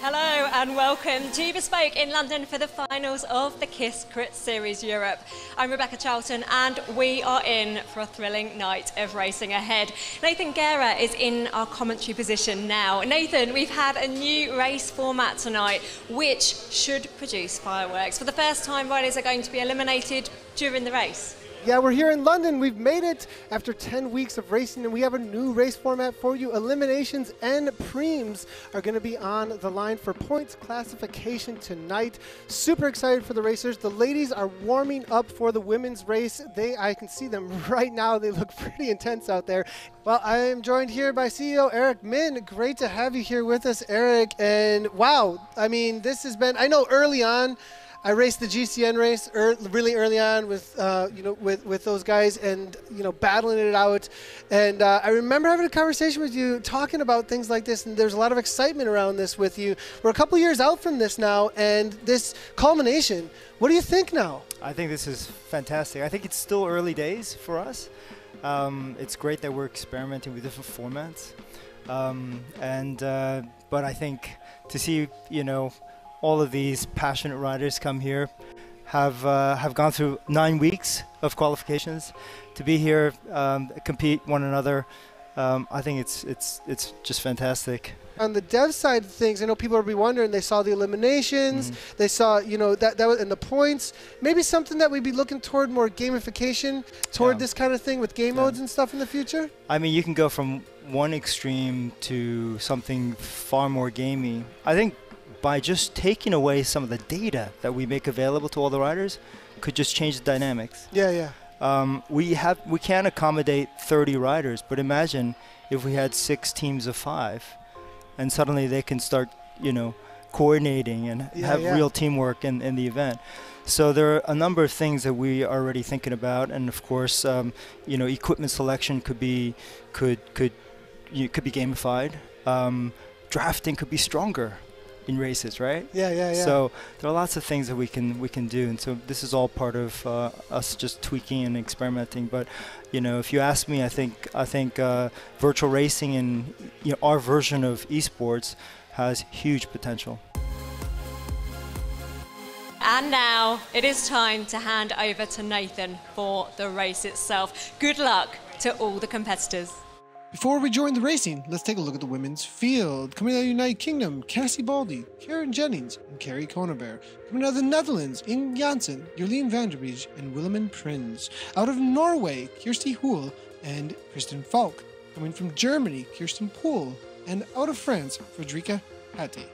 Hello and welcome to Bespoke in London for the finals of the KISS Crit Series Europe. I'm Rebecca Charlton and we are in for a thrilling night of racing ahead. Nathan Guerra is in our commentary position now. Nathan, we've had a new race format tonight which should produce fireworks. For the first time, riders are going to be eliminated during the race. Yeah, we're here in London. We've made it after 10 weeks of racing, and we have a new race format for you. Eliminations and preems are going to be on the line for points classification tonight. Super excited for the racers. The ladies are warming up for the women's race. I can see them right now. They look pretty intense out there. Well, I am joined here by CEO Eric Min. Great to have you here with us, Eric. And wow, I mean, this has been, I know early on, I raced the GCN race really early on with, with those guys and, battling it out. And I remember having a conversation with you talking about things like this, and there's a lot of excitement around this with you. We're a couple years out from this now, and this culmination, what do you think now? I think this is fantastic. I think it's still early days for us. It's great that we're experimenting with different formats. But I think to see, all of these passionate riders come here, have gone through 9 weeks of qualifications to be here, compete one another. I think it's just fantastic. On the dev side of things, I know people will be wondering, they saw the eliminations, they saw, that was, and the points. Maybe something that we'd be looking toward more gamification toward this kind of thing with game modes and stuff in the future? I mean, you can go from one extreme to something far more gamey. I think by just taking away some of the data that we make available to all the riders could just change the dynamics. Yeah. We can accommodate 30 riders, but imagine if we had 6 teams of 5 and suddenly they can start, coordinating and have real teamwork in the event. So there are a number of things that we are already thinking about, and of course, equipment selection could be gamified. Drafting could be stronger in races, right? Yeah. So there are lots of things that we can do, and so this is all part of us just tweaking and experimenting. But if you ask me, I think virtual racing and our version of esports has huge potential. And now it is time to hand over to Nathan for the race itself. Good luck to all the competitors. Before we join the racing, let's take a look at the women's field. Coming out of the United Kingdom, Cassie Baldy, Karen Jennings, and Carrie Koneberg. Coming out of the Netherlands, Inge Janssen, Jolien Vanderbridge, and Willeman Prins. Out of Norway, Kirsty Hoel and Kristen Falk. Coming from Germany, Kirsten Pohl. And out of France, Frederica Hattie.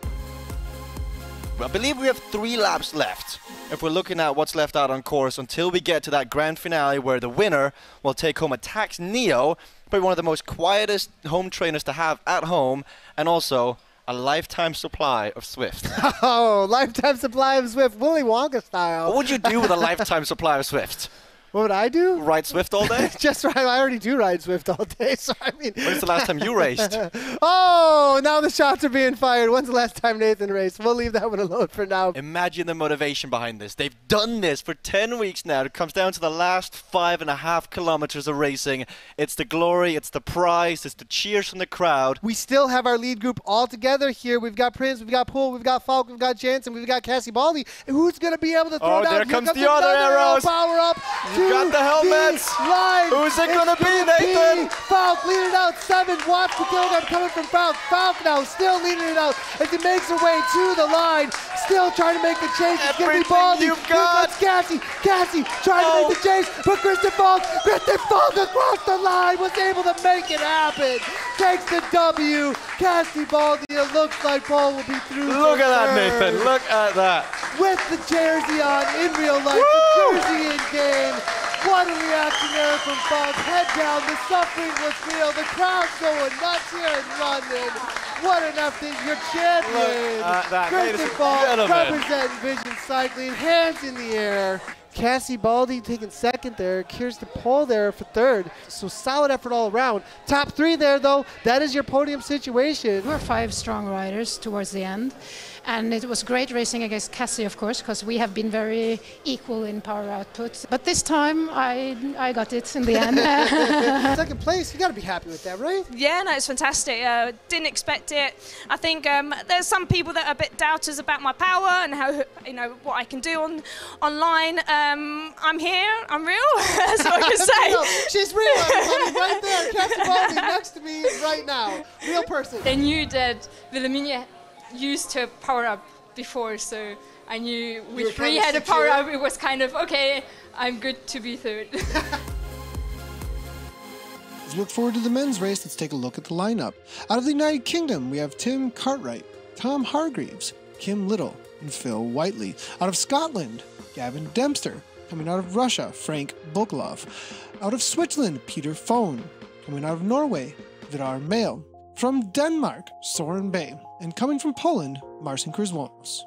I believe we have 3 laps left if we're looking at what's left out on course until we get to that grand finale where the winner will take home a Tax Neo, probably one of the most quietest home trainers to have at home, and also a lifetime supply of Zwift. Oh, lifetime supply of Zwift, Willy Wonka style. What would you do with a lifetime supply of Zwift? What would I do? Ride Zwift all day? Just right. I already do ride Zwift all day, so I mean. When's the last time you raced? Oh, now the shots are being fired. When's the last time Nathan raced? We'll leave that one alone for now. Imagine the motivation behind this. They've done this for 10 weeks now. It comes down to the last 5.5 kilometers of racing. It's the glory, it's the prize, it's the cheers from the crowd. We still have our lead group all together here. We've got Prince, we've got Poole, we've got Falk, we've got Jansen, we've got Cassie Baldy. And who's going to be able to throw down? There comes the other arrows. Power up. You got the helmets. Who's it going to be, Nathan? Falk leading it out. 7. Watch the kilogram coming from Falk. Falk now still leading it out as he makes her way to the line. Still trying to make the chase. It's going to be Baldy. You've got Cassie. Cassie trying to make the chase. But Kristen Falk across the line was able to make it happen. Takes the W. Cassie Baldy. It looks like Paul will be through. Look at that, Nathan. Look at that. With the jersey on in real life. The jersey in game. What a reaction there from Falk. Head down. The suffering was real. The crowd's going nuts here in London. What an effort. Your champion. Look at that. Kristen Falk representing Vision Cycling. Hands in the air. Cassie Baldy taking second there. Kirsten Pohl there for third. So solid effort all around. Top three there, though. That is your podium situation. We were 5 strong riders towards the end. And it was great racing against Cassie, of course, because we have been very equal in power output. But this time, I got it in the end. Second place, you got to be happy with that, right? Yeah, no, it's fantastic. Didn't expect it. I think there's some people that are a bit doubters about my power and how, what I can do online. I'm here. I'm real. That's what I can say. She's real, everybody, right there. Cassie Baldy next to me right now. Real person. I knew that Wilhelmina used to power up before, so I knew with 3 had a power up, it was kind of, okay, I'm good to be third. As we look forward to the men's race, let's take a look at the lineup. Out of the United Kingdom, we have Tim Cartwright, Tom Hargreaves, Kim Little, and Phil Whiteley. Out of Scotland, Gavin Dempster. Coming out of Russia, Frank Buklov. Out of Switzerland, Peter Fohn. Coming out of Norway, Vidar Mail. From Denmark, Soren Bay. And coming from Poland, Marcin Krzywonos.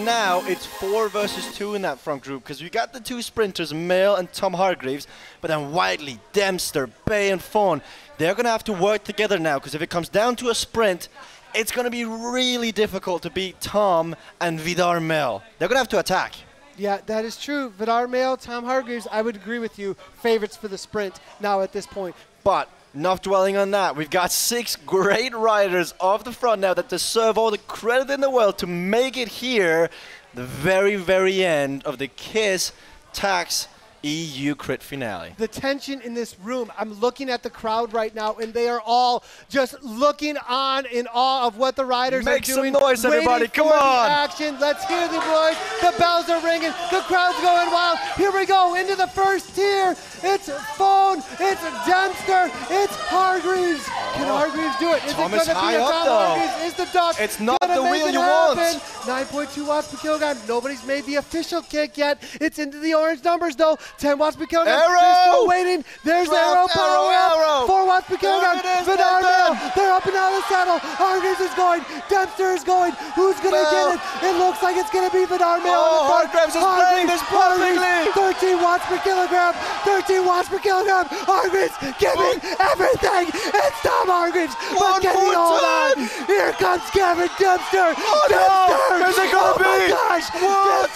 Now it's 4 versus 2 in that front group because we got the 2 sprinters, Mail and Tom Hargreaves, but then Whiteley, Dempster, Bay and Fawn, they're going to have to work together now because if it comes down to a sprint, it's going to be really difficult to beat Tom and Vidar Mail. They're going to have to attack. Yeah, that is true. Vidar Mail, Tom Hargreaves, I would agree with you, favorites for the sprint now at this point. But enough dwelling on that. We've got 6 great riders off the front now that deserve all the credit in the world to make it here, the very, very end of the KISS Tax EU Crit Finale. The tension in this room, I'm looking at the crowd right now, and they are all just looking on in awe of what the riders are doing. Make some noise, everybody, come on! Action. Let's hear the boys. The bells are ringing. The crowd's going wild. Here we go into the first tier. It's Fohn, it's Dempster, it's Hargreaves. Can Hargreaves do it? Is Thomas it going to be high a up, Tom though. Hargreaves? Is the duck It's not gonna the make wheel it you happen? want. 9.2 watts per kilogram. Nobody's made the official kick yet. It's into the orange numbers, though. 10 watts per kilogram. Arrow! They're still waiting. There's the arrow power Arrow! 4 watts per kilogram. There it is, Vidar they're Mail. They're up and down the saddle. Hargreaves is going. Dempster is going. Who's going to get it? It looks like it's going to be Vidar Mail. Oh, Hargreaves is playing this perfectly. 13 watts per kilogram. 13 watts per kilogram. Hargreaves giving everything. It's Tom Hargreaves. But can he hold on? Here comes Gavin Dempster. no! Where's it gonna be? Oh my gosh! What?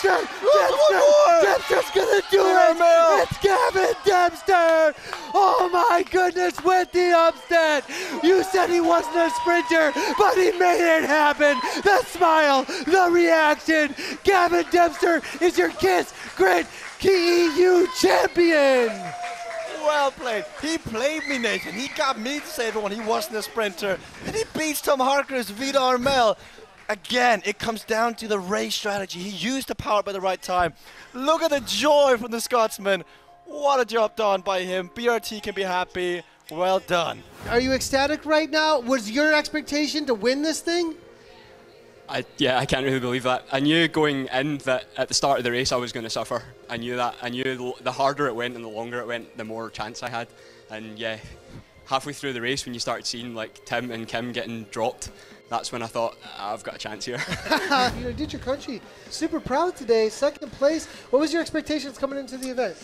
Dempster's gonna do it! It's Gavin Dempster! Oh my goodness, with the upset! You said he wasn't a sprinter, but he made it happen! The smile, the reaction! Gavin Dempster is your KISS Crit EU champion! Well played. He played me, Nathan. He got me to say everyone he wasn't a sprinter. And he beats Tom Hargreaves, Vidar Mail. Again, it comes down to the race strategy. He used the power by the right time. Look at the joy from the Scotsman. What a job done by him. BRT can be happy. Well done. Are you ecstatic right now? Was your expectation to win this thing? Yeah, I can't really believe that. I knew going in that at the start of the race I was going to suffer. I knew that. I knew the harder it went and the longer it went, the more chance I had. And yeah, halfway through the race when you started seeing like Tim and Kim getting dropped, that's when I thought, I've got a chance here. You did your country super proud today, second place. What was your expectations coming into the event?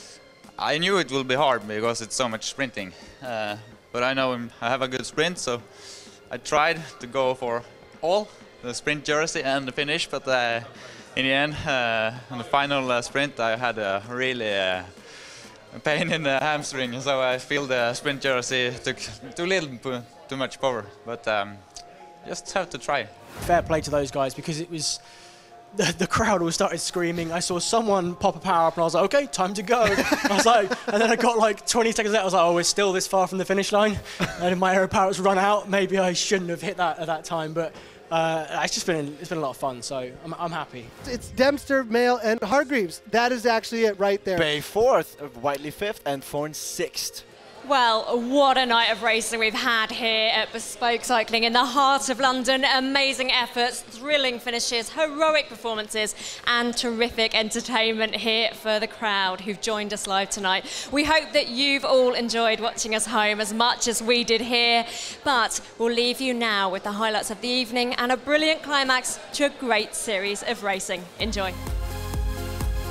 I knew it will be hard because it's so much sprinting. But I know I have a good sprint, so I tried to go for all the sprint jersey and the finish, but in the end, on the final sprint, I had a really pain in the hamstring, so I feel the sprint jersey took too much power. But just have to try. Fair play to those guys because it was the crowd all started screaming. I saw someone pop a power up and I was like, okay, time to go. I was like, and then I got like 20 seconds later, I was like, oh, we're still this far from the finish line. And if my aero powers run out, maybe I shouldn't have hit that at that time. But it's been a lot of fun, so I'm happy. It's Dempster, Mail, and Hargreaves. That is actually it right there. Bay 4th, Whiteley 5th, and Thorne 6th. Well, what a night of racing we've had here at Bespoke Cycling in the heart of London. Amazing efforts, thrilling finishes, heroic performances, and terrific entertainment here for the crowd who've joined us live tonight. We hope that you've all enjoyed watching us home as much as we did here, but we'll leave you now with the highlights of the evening and a brilliant climax to a great series of racing. Enjoy.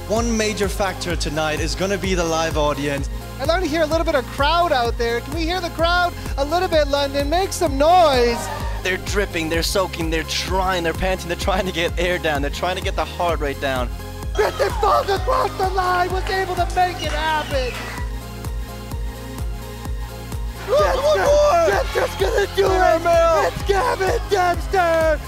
One major factor tonight is going to be the live audience. I'd like to hear a little bit of crowd out there. Can we hear the crowd a little bit, London? Make some noise. They're dripping, they're soaking, they're panting, they're trying to get air down, they're trying to get the heart rate down. Kristen Falk across the line was able to make it happen. One more! Dempster's gonna do it! It's Gavin Dempster!